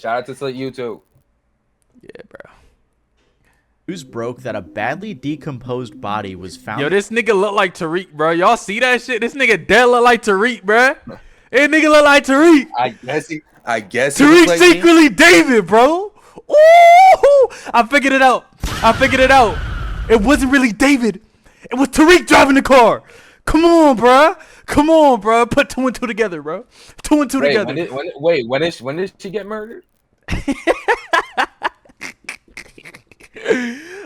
shout out to Slick YouTube. Yeah, bro. News broke that a badly decomposed body was found. Yo, this nigga look like Tariq, bro. Y'all see that shit? This nigga dead look like Tariq, bro. This nigga look like Tariq. I guess Tariq like secretly David, bro. Ooh, I figured it out. It wasn't really David. It was Tariq driving the car. Come on, bro. Put 2 and 2 together, bro. 2 and 2 together. When did she get murdered?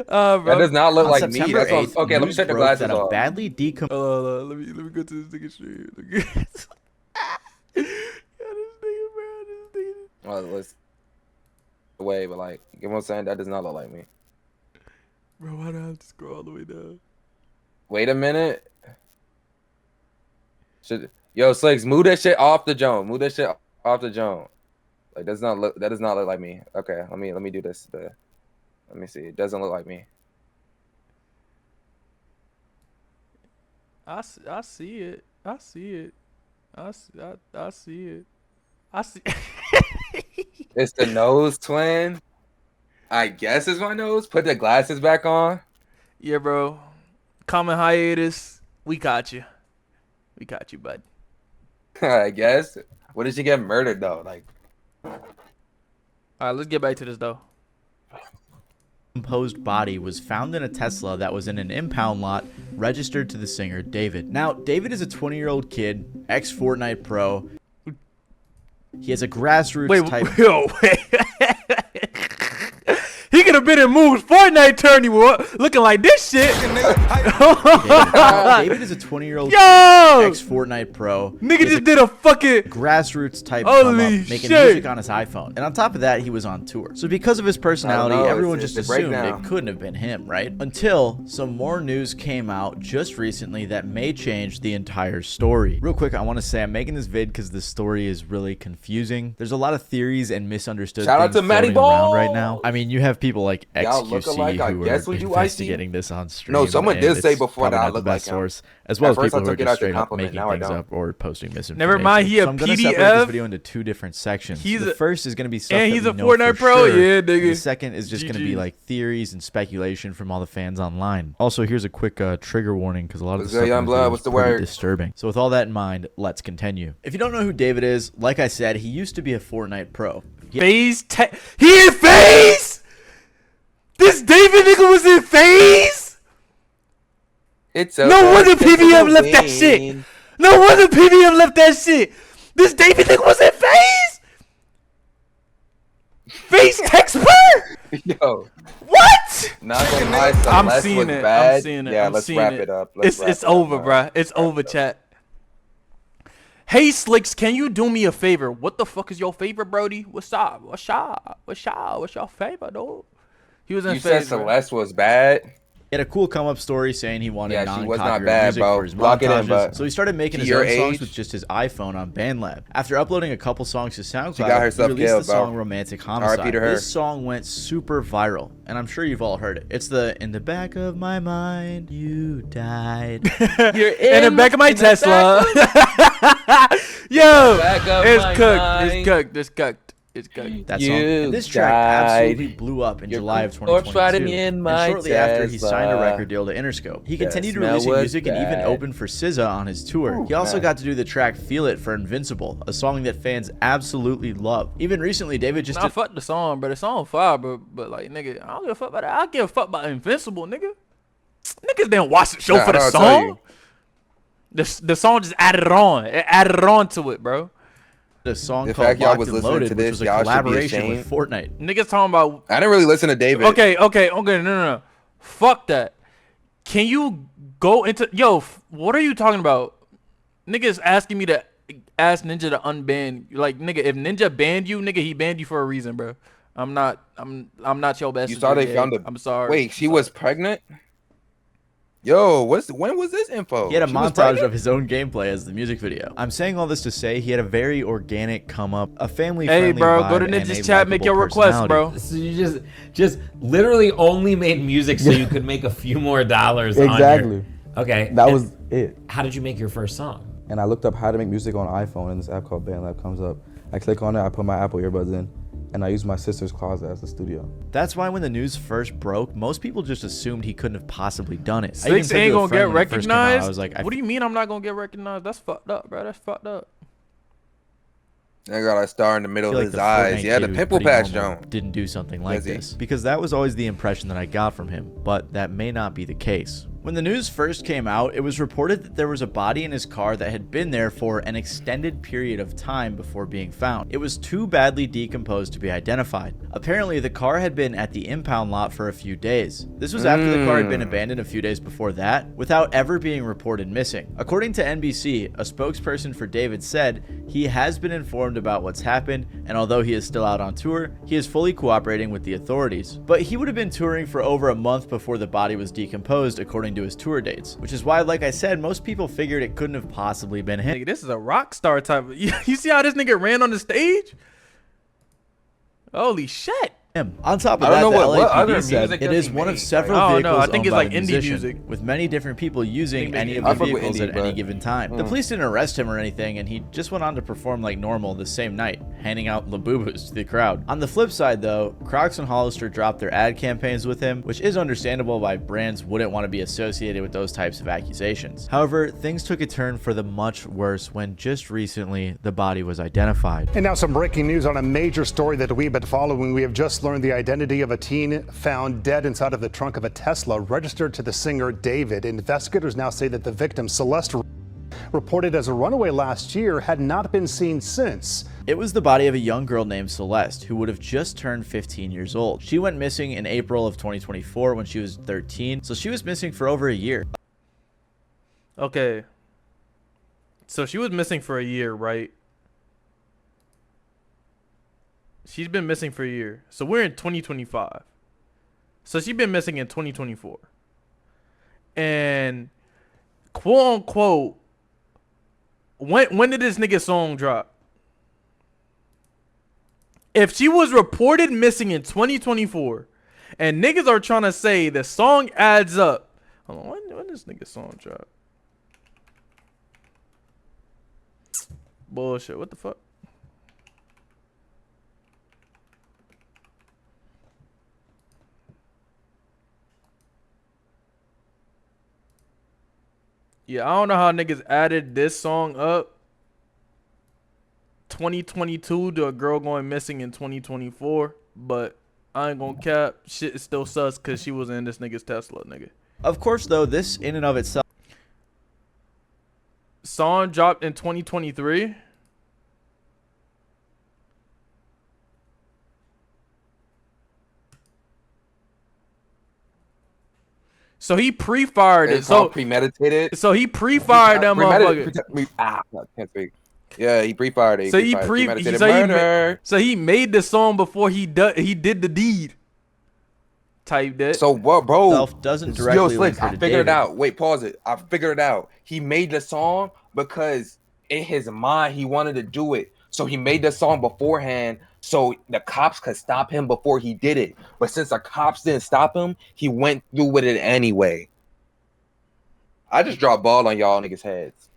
Bro. That does not look On like September me. 8th, Okay, let me news check the broke glasses that a off. badly decomposed. Let me go to this nigga stream. Yeah, this nigga, bro. Well, let's away, but like, you know what I'm saying? That does not look like me. Bro, why do I have to scroll all the way down? Wait a minute. Yo, Slicks, move that shit off the Joan. Like that does not look like me. Okay, let me do this. Let me see. It doesn't look like me. I see it. I see. It's the nose twin. I guess it's my nose. Put the glasses back on. Yeah, bro. Common hiatus. We got you, bud. I guess. What did she get murdered though? Like. All right, let's get back to this though. Decomposed body was found in a Tesla that was in an impound lot registered to the singer David. Now, David is a 20-year-old kid, ex-Fortnite pro. He has a grassroots type. He could have been in Moves Fortnite tourney looking like this shit. David is a 20-year-old ex-Fortnite pro. Nigga just did a fucking grassroots type holy making shit. music on his iPhone. And on top of that, he was on tour. So because of his personality, everyone just assumed it couldn't have been him, right? Until some more news came out just recently that may change the entire story. Real quick, I want to say I'm making this vid because the story is really confusing. There's a lot of theories and misunderstood Shout things out to Matty floating around Ball right now. I mean, you have people like XQC I who guess are we do investigating this on stream. No, someone did say before that I not the look like best him. source, as well as At first people I who are took it just as a straight up compliment, making now I things don't. up or posting misinformation. Never mind, he a so I'm gonna separate PDF. this video into 2 different sections. The first is gonna be stuff and that he's we a know Fortnite for pro. sure. Yeah, nigga. The second is just gonna be like theories and speculation from all the fans online. Also, here's a quick trigger warning because a lot of the stuff in this video is pretty disturbing. So with all that in mind, let's continue. If you don't know who David is, like I said, he used to be a Fortnite pro. He in FaZe? This David nigga was in FaZe? No wonder PBM left that shit. No wonder PBM left that shit. This David nigga was in FaZe? FaZe Texper? Yo. What? Not gonna lie, I'm seeing it. I'm seeing it. Yeah, I'm let's seeing wrap it. it up. It's over, bruh. It's over, chat. Hey, Slicks, can you do me a favor? What the fuck is your favorite, Brody? What's up? What's your favorite, dude? He was in You said FaZe, bro. Celeste was bad. He had a cool come-up story saying he wanted Yeah, she was not non-copyright bad, music bro. for his Lock it in, montages. but So he started making his your own songs age- with just his iPhone on BandLab. After uploading a couple songs to SoundCloud, She got he herself released killed, the song bro. Romantic R.I.P. Homicide. to her. This song went super viral, and I'm sure you've all heard it. It's the "In the back of my mind, you died." You're in the back of my Tesla. Yo, it's cooked. That song. And this track absolutely blew up in July of 2022. And shortly after, he signed a record deal to Interscope. He continued releasing music and even opened for SZA on his tour. He also got to do the track "Feel It" for Invincible, a song that fans absolutely love. Even recently, David just I fuck the song, but the song fire, but like nigga, I don't give a fuck about that. I give a fuck about Invincible, nigga. Niggas didn't watch the show for the song. The song just added on. It added on to it, bro. A song called Locked and Loaded, which was a collaboration with Fortnite. Niggas talking about. I didn't really listen to David. Okay, no. Fuck that. Can you go into what are you talking about? Niggas asking me to ask Ninja to unban. Like, nigga, if Ninja banned you, nigga, he banned you for a reason, bro. I'm not your best. You saw they found a. I'm sorry. Wait, she was pregnant? Yo, when was this info? He had a montage of his own gameplay as the music video. I'm saying all this to say he had a very organic come up, a family-friendly Hey, bro, vibe, go to and a Ninja's chat, make your request, bro. So you just literally only made music so you could make a few more dollars. Exactly. Okay. That was it. How did you make your first song? And I looked up how to make music on iPhone, and this app called BandLab comes up. I click on it, I put my Apple earbuds in, and I used my sister's closet as the studio. That's why when the news first broke, most people just assumed he couldn't have possibly done it. 6 ain't gonna get recognized? I was like, what do you mean I'm not gonna get recognized? That's fucked up, bro. That's fucked up. I got a star in the middle of his eyes. Yeah, the pimple patch, Joan. Didn't do something like this. Because that was always the impression that I got from him, but that may not be the case. When the news first came out, it was reported that there was a body in his car that had been there for an extended period of time before being found. It was too badly decomposed to be identified. Apparently, the car had been at the impound lot for a few days. This was after the car had been abandoned a few days before that, without ever being reported missing. According to NBC, a spokesperson for David said he has been informed about what's happened, and although he is still out on tour, he is fully cooperating with the authorities. But he would have been touring for over a month before the body was decomposed, according to his tour dates, which is why, like I said, most people figured it couldn't have possibly been him. Nigga, this is a rock star type of, you see how this nigga ran on the stage? Holy shit. On top of that, the LAPD said it is one of several vehicles I think it's like indie music, with many different people using any of the vehicles at any given time. The police didn't arrest him or anything, and he just went on to perform like normal the same night, handing out Labubus to the crowd. On the flip side, though, Crocs and Hollister dropped their ad campaigns with him, which is understandable why brands wouldn't want to be associated with those types of accusations. However, things took a turn for the much worse when just recently the body was identified. And now some breaking news on a major story that we've been following. We have just learned the identity of a teen found dead inside of the trunk of a Tesla registered to the singer David. Investigators now say that the victim, Celeste, reported as a runaway last year, had not been seen since. It was the body of a young girl named Celeste, who would have just turned 15 years old. She went missing in April of 2024 when she was 13, so she was missing for over a year. Okay. So she was missing for a year, right? She's been missing for a year. So we're in 2025. So she's been missing in 2024. And quote unquote, when did this nigga song drop? If she was reported missing in 2024 and niggas are trying to say the song adds up. Hold on, when this nigga song drop? Bullshit, what the fuck? Yeah, I don't know how niggas added this song up 2022 to a girl going missing in 2024, but I ain't gonna cap. Shit is still sus because she was in this nigga's Tesla, nigga. Of course, though, this in and of itself. Song dropped in 2023. So he pre-fired it. So premeditated. So he pre-fired that motherfucker. I can't speak. Yeah, he pre-fired it. So he murder. So he made the song before he did the deed. Type that. So what, bro? Self doesn't directly link her to I figured it out. Wait, pause it. I figured it out. He made the song because in his mind he wanted to do it. So he made the song beforehand so the cops could stop him before he did it. But since the cops didn't stop him, he went through with it anyway. I just dropped ball on y'all niggas' heads.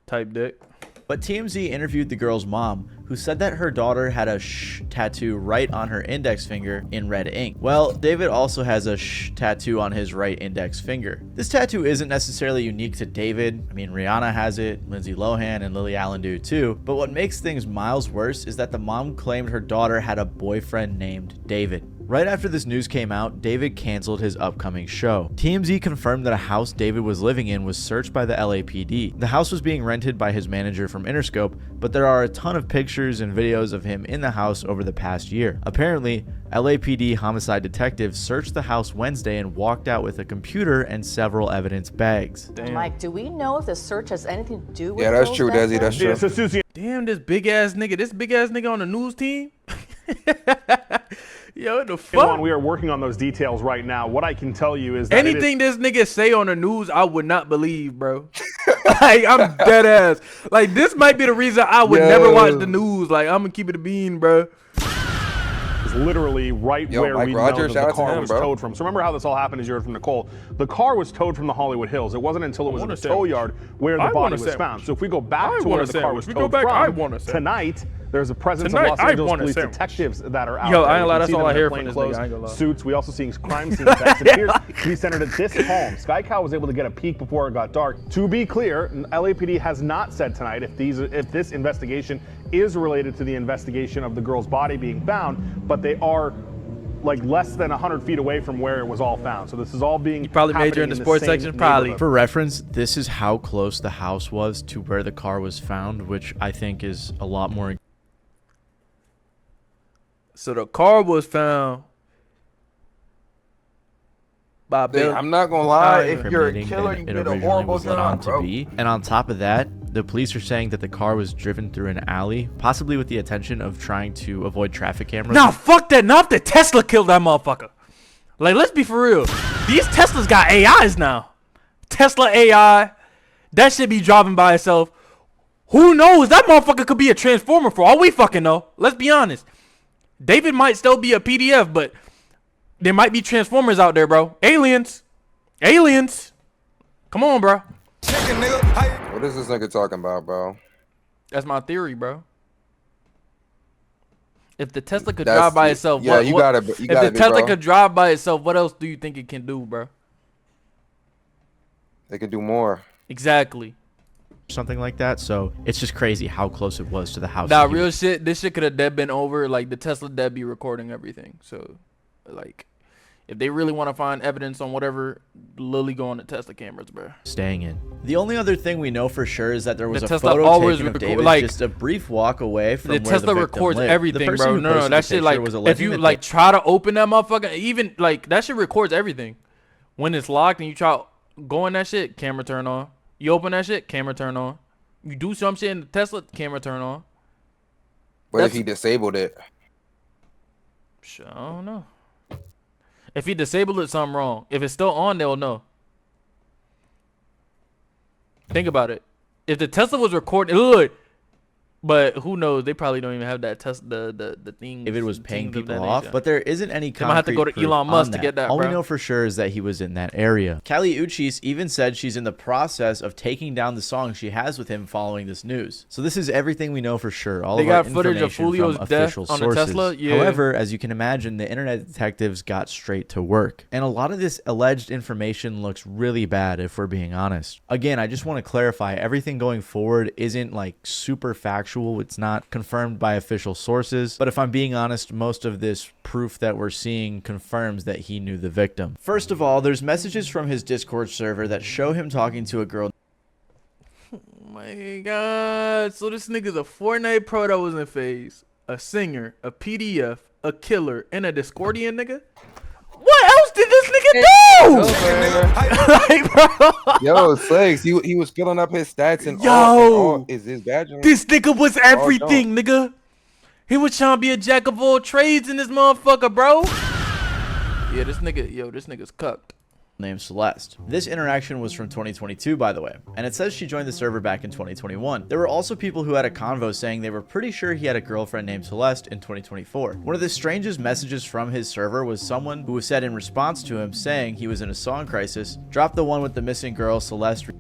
Type dick. But TMZ interviewed the girl's mom, who said that her daughter had a sh tattoo right on her index finger in red ink. Well, David also has a sh tattoo on his right index finger. This tattoo isn't necessarily unique to David. I mean, Rihanna has it, Lindsay Lohan and Lily Allen do too. But what makes things miles worse is that the mom claimed her daughter had a boyfriend named David. Right after this news came out, David canceled his upcoming show. TMZ confirmed that a house David was living in was searched by the LAPD. The house was being rented by his manager from Interscope, but there are a ton of pictures and videos of him in the house over the past year. Apparently, LAPD homicide detectives searched the house Wednesday and walked out with a computer and several evidence bags. Damn. Mike, do we know if the search has anything to do with that's true, Desi, that's true. So Susie, damn, this big ass nigga on the news team? Yo, what the fuck? we are working on those details right now. What I can tell you is that anything this nigga say on the news, I would not believe, bro. Like, I'm dead ass. Like, this might be the reason I would never watch the news. Like, I'm gonna keep it a bean, bro. Is literally right where Mike we Rogers, know that the car was towed from. So remember how this all happened, as you heard from Nicole. The car was towed from the Hollywood Hills. It wasn't until it was in the tow yard where the body was found. So if we go back to where the car was towed from, tonight, There's a presence Tonight, of Los I Angeles want a police sandwich. detectives that are out Yo, there. I ain't We lie, can that's see all them I in hear their from this plainclothes nigga, I ain't gonna lie. suits. We also seeing crime scene effects. It appears to be centered at this home. Sky Cow was able to get a peek before it got dark. To be clear, LAPD has not said tonight if this investigation is related to the investigation of the girl's body being found, but they are like less than 100 feet away from where it was all found. So this is all being probably major in the sports section, probably. For reference, this is how close the house was to where the car was found, which I think is a lot more. So the car was found by Dude, Bill. I'm not gonna lie. If you're a incriminating killer, than you it did a originally horrible was led on job, to bro. be. And on top of that, the police are saying that the car was driven through an alley, possibly with the intention of trying to avoid traffic cameras. Nah, fuck that. Not if the Tesla killed that motherfucker. Like, let's be for real. These Teslas got AIs now. Tesla AI. That shit be driving by itself. Who knows? That motherfucker could be a transformer for all we fucking know. Let's be honest. David might still be a PDF, but there might be transformers out there, bro. Aliens. Aliens. Come on, bro. What is this nigga talking about, bro? That's my theory, bro. If the Tesla could drive by itself, yeah, if the Tesla bro. could drive by itself, what else do you think it can do, bro? They can do more. Exactly. Something like that. So it's just crazy how close it was to the house. Nah, real shit. This shit could have dead been over. Like, the Tesla dead be recording everything. So, like, if they really want to find evidence on whatever, literally go on the Tesla cameras, bro. Staying in. The only other thing we know for sure is that there was The a Tesla photo always taken of record- David like, just a brief walk away from The where Tesla the victim records lived. everything, The person bro. who No, posted that the shit, picture like, was if alleging you, that like, try to open that motherfucker, even, like, that shit records everything. When it's locked and you try going that shit, camera turn on. You open that shit, camera turn on. You do some shit in the Tesla, camera turn on. What if he disabled it? I don't know. If he disabled it, something wrong. If it's still on, they'll know. Think about it. If the Tesla was recording, look, but who knows? They probably don't even have that the thing. If it was paying people off, but there isn't any concrete might have to go to proof Elon Musk on to get that, All bro. we know for sure is that he was in that area. Kali Uchis even said she's in the process of taking down the song she has with him following this news. So this is everything we know for sure. All They of our got footage of information Julio's from death official on the sources. Tesla? Yeah. However, as you can imagine, the internet detectives got straight to work. And a lot of this alleged information looks really bad if we're being honest. Again, I just want to clarify, everything going forward isn't like super factual. It's not confirmed by official sources, but if I'm being honest, most of this proof that we're seeing confirms that he knew the victim. First of all, there's messages from his Discord server that show him talking to a girl. Oh my god. So this nigga's a Fortnite pro that was in phase, a singer, a PDF, a killer, and a Discordian nigga? What else did this nigga do? Like, bro. Yo, Sleggs, he was filling up his stats and Yo, all is his badge. This nigga was everything, nigga. He was trying to be a jack of all trades in this motherfucker, bro. Yeah, this nigga's cucked. Named Celeste. This interaction was from 2022, by the way, and it says she joined the server back in 2021. There were also people who had a convo saying they were pretty sure he had a girlfriend named Celeste in 2024. One of the strangest messages from his server was someone who said in response to him saying he was in a song crisis, drop the one with the missing girl Celeste.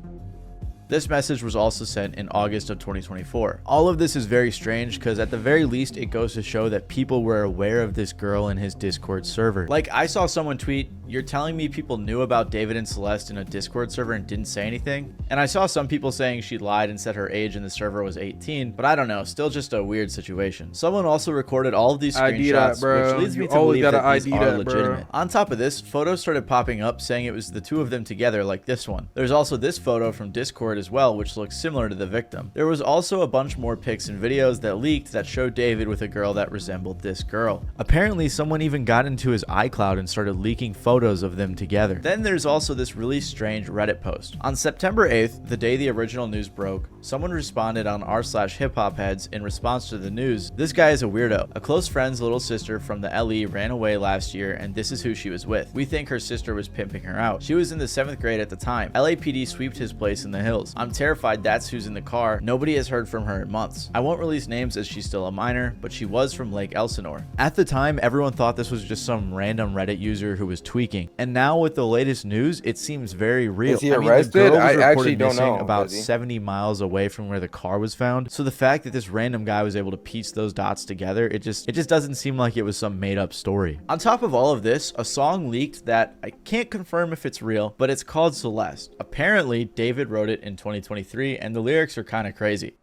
This message was also sent in August of 2024. All of this is very strange because at the very least it goes to show that people were aware of this girl in his Discord server. Like, I saw someone tweet, "You're telling me people knew about David and Celeste in a Discord server and didn't say anything?" And I saw some people saying she lied and said her age in the server was 18, but I don't know, still just a weird situation. Someone also recorded all of these ID that, screenshots, bro. which leads me You to always believe gotta that these ID are that, bro. legitimate. On top of this, photos started popping up saying it was the two of them together like this one. There's also this photo from Discord as well, which looks similar to the victim. There was also a bunch more pics and videos that leaked that showed David with a girl that resembled this girl. Apparently, someone even got into his iCloud and started leaking photos of them together. Then there's also this really strange Reddit post. On September 8th, the day the original news broke, someone responded on r/hiphopheads in response to the news. This guy is a weirdo. A close friend's little sister from the LE ran away last year, and this is who she was with. We think her sister was pimping her out. She was in the 7th grade at the time. LAPD sweeped his place in the hills. I'm terrified that's who's in the car. Nobody has heard from her in months. I won't release names as she's still a minor, but she was from Lake Elsinore. At the time, everyone thought this was just some random Reddit user who was tweaking. tweaking. And now with the latest news, it seems very real. Is he I mean, arrested? the girl was I reported actually don't missing know. about Is he? 70 miles away from where the car was found. So the fact that this random guy was able to piece those dots together, it just doesn't seem like it was some made up story. On top of all of this, a song leaked that I can't confirm if it's real, but it's called Celeste. Apparently, David wrote it in 2023, and the lyrics are kind of crazy.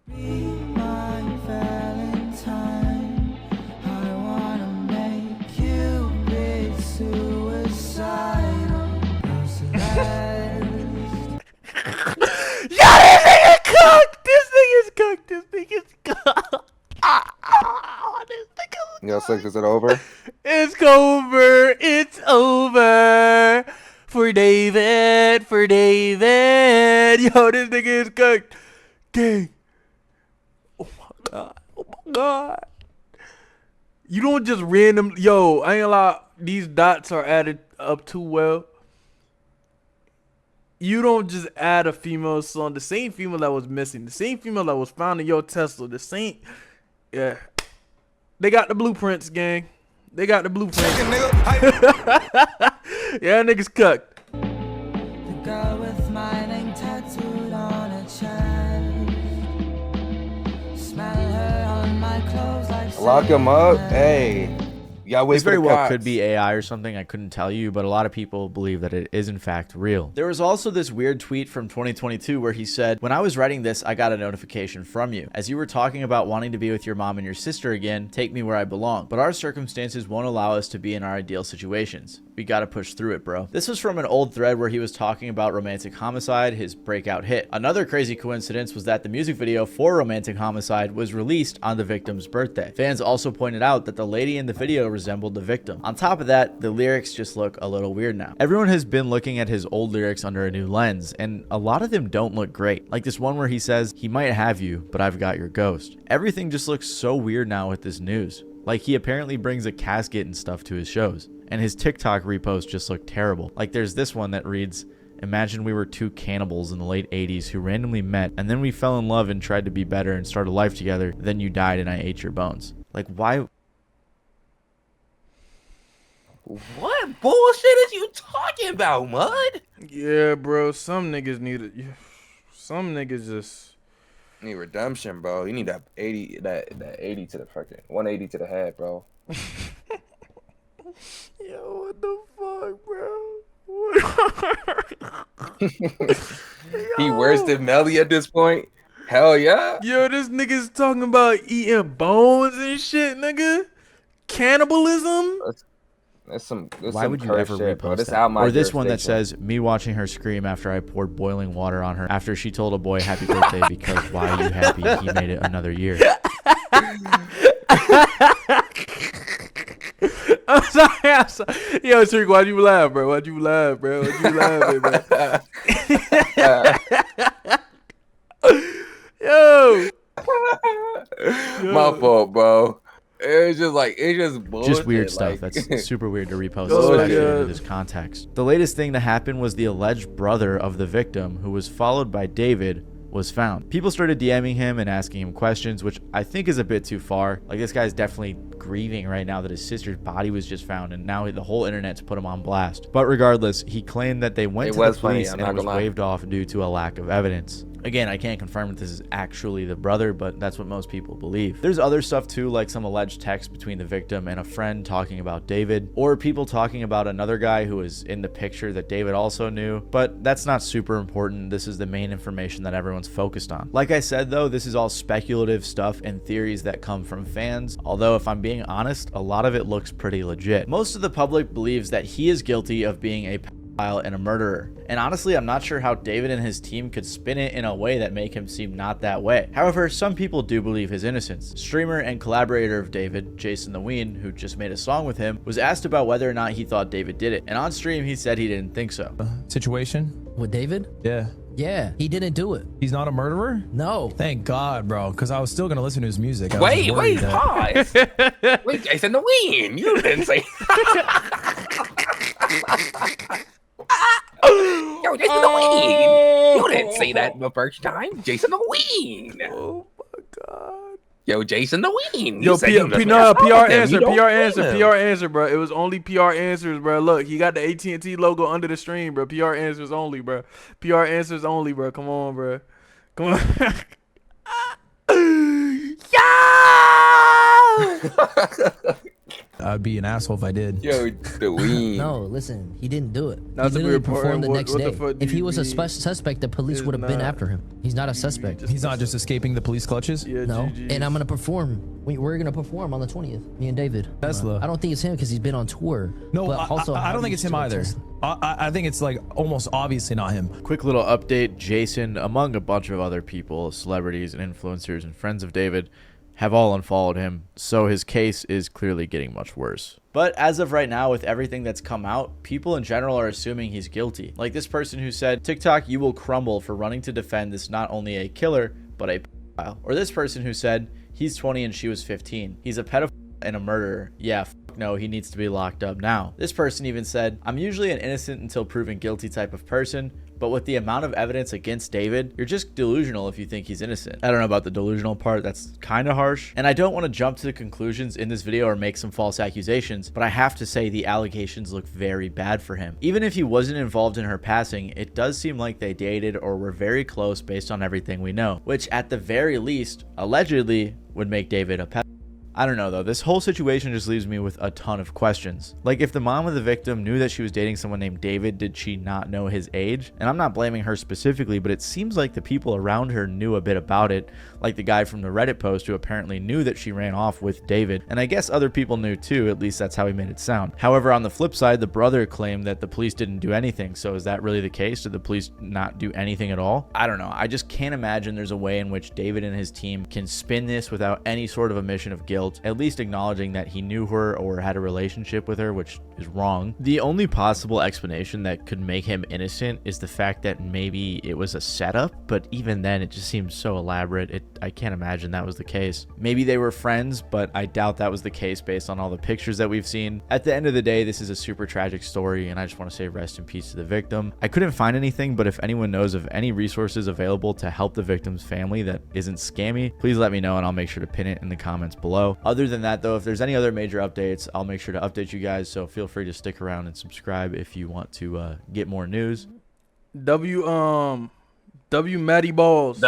Yo, Slick, is it over? It's over. It's over for David. For David. Yo, this nigga is cooked. Gang. Oh my god. Oh my god. You don't just random. Yo, I ain't gonna lie. These dots are added up too well. You don't just add a female song. The same female that was missing. The same female that was found in your Tesla. The same. Yeah. They got the blueprints, gang. They got the blueprints. Yeah, niggas cucked. The girl with my name tattooed on her chest. Smell her on my clothes like Lock him up. Hey. Y'all wait This for very the well cops. could be AI or something. I couldn't tell you, but a lot of people believe that it is in fact real. There was also this weird tweet from 2022 where he said, "When I was writing this, I got a notification from you. As you were talking about wanting to be with your mom and your sister again, take me where I belong. But our circumstances won't allow us to be in our ideal situations. We gotta push through it, bro." This was from an old thread where he was talking about Romantic Homicide, his breakout hit. Another crazy coincidence was that the music video for Romantic Homicide was released on the victim's birthday. Fans also pointed out that the lady in the video resembled the victim. On top of that, the lyrics just look a little weird now. Everyone has been looking at his old lyrics under a new lens, and a lot of them don't look great. Like this one where he says, "He might have you, but I've got your ghost." Everything just looks so weird now with this news. Like he apparently brings a casket and stuff to his shows. And his TikTok reposts just look terrible. Like there's this one that reads, "Imagine we were two cannibals in the late 80s who randomly met, and then we fell in love and tried to be better and start a life together. Then you died and I ate your bones." Like why? What bullshit is you talking about, Mud? Yeah, bro. Some niggas need it. Some niggas just need redemption, bro. You need that 80, that 80 to the fucking 180 to the head, bro. Yo, what the fuck, bro? He worse than Melly at this point. Hell yeah. Yo, this nigga's talking about eating bones and shit, nigga. Cannibalism. Why would you ever repost that? Or this one that says, "Me watching her scream after I poured boiling water on her after she told a boy happy birthday because why are you happy? He made it another year." I'm sorry. Yo, Tariq, why'd you laugh, bro? Why'd you laugh, bro? Why'd you laugh, bro? Yo. My fault, bro. It's just bullshit. Just weird stuff. That's super weird to repost, especially in this context. The latest thing to happen was the alleged brother of the victim, who was followed by David, was found. People started DMing him and asking him questions, which I think is a bit too far. Like, this guy's definitely grieving right now that his sister's body was just found, and now the whole internet's put him on blast. But regardless, he claimed that they went to the police and it was waved off due to a lack of evidence. Again, I can't confirm if this is actually the brother, but that's what most people believe. There's other stuff too, like some alleged text between the victim and a friend talking about David, or people talking about another guy who was in the picture that David also knew, but that's not super important. This is the main information that everyone's focused on. Like I said though, this is all speculative stuff and theories that come from fans, although if I'm being honest, a lot of it looks pretty legit. Most of the public believes that he is guilty of being a pedophile and a murderer. And honestly, I'm not sure how David and his team could spin it in a way that make him seem not that way. However, some people do believe his innocence. Streamer and collaborator of David, Jason the Ween, who just made a song with him, was asked about whether or not he thought David did it. And on stream, he said he didn't think so. Situation? With David? Yeah. Yeah, he didn't do it. He's not a murderer? No. Thank God, bro, because I was still going to listen to his music. Wait, pause. Wait, Jason the Ween. You didn't say. Yo, Jason the Ween. You didn't say that the first time. Jason the Ween. Oh my God. Yo, Jason the Ween. Yo, PR answer, bro. It was only PR answers, bro. Look, he got the AT&T logo under the stream, bro. PR answers only, bro. PR answers only, bro. Come on, bro. Come on. I'd be an asshole if I did. Yo, the Ween. No, listen, he didn't do it. That's he a literally weird part. performed the What- next what the day. fuck do If he you was a mean? suspect, the police It's would have been not. after him. He's not a suspect. He's not just escaping the police clutches. Yeah, No, GGs. and I'm gonna perform. We're gonna perform on the 20th. Me and David. Tesla. I don't think it's him because he's been on tour. No, but also, I how don't do think you it's him still either. Tesla? I think it's like almost obviously not him. Quick little update. Jason, among a bunch of other people, celebrities and influencers and friends of David, have all unfollowed him, so his case is clearly getting much worse. But as of right now, with everything that's come out, people in general are assuming he's guilty. Like this person who said, TikTok, you will crumble for running to defend this not only a killer, but a pedophile. Or this person who said, he's 20 and she was 15. He's a pedophile and a murderer. Yeah, no, he needs to be locked up now. This person even said, I'm usually an innocent until proven guilty type of person, but with the amount of evidence against David, you're just delusional if you think he's innocent. I don't know about the delusional part, that's kind of harsh. And I don't want to jump to the conclusions in this video or make some false accusations, but I have to say the allegations look very bad for him. Even if he wasn't involved in her passing, it does seem like they dated or were very close based on everything we know, which at the very least, allegedly, would make David a pedophile. I don't know though, this whole situation just leaves me with a ton of questions. Like if the mom of the victim knew that she was dating someone named David, did she not know his age? And I'm not blaming her specifically, but it seems like the people around her knew a bit about it, like the guy from the Reddit post who apparently knew that she ran off with David. And I guess other people knew too, at least that's how he made it sound. However, on the flip side, the brother claimed that the police didn't do anything. So is that really the case? Did the police not do anything at all? I don't know. I just can't imagine there's a way in which David and his team can spin this without any sort of admission of guilt, at least acknowledging that he knew her or had a relationship with her, which is wrong. The only possible explanation that could make him innocent is the fact that maybe it was a setup, but even then it just seems so elaborate. I can't imagine that was the case. Maybe they were friends, but I doubt that was the case based on all the pictures that we've seen. At the end of the day, this is a super tragic story, and I just want to say rest in peace to the victim. I couldn't find anything, but if anyone knows of any resources available to help the victim's family that isn't scammy, please let me know and I'll make sure to pin it in the comments below. Other than that though, if there's any other major updates, I'll make sure to update you guys, so feel free to stick around and subscribe if you want to get more news. W Matty Balls.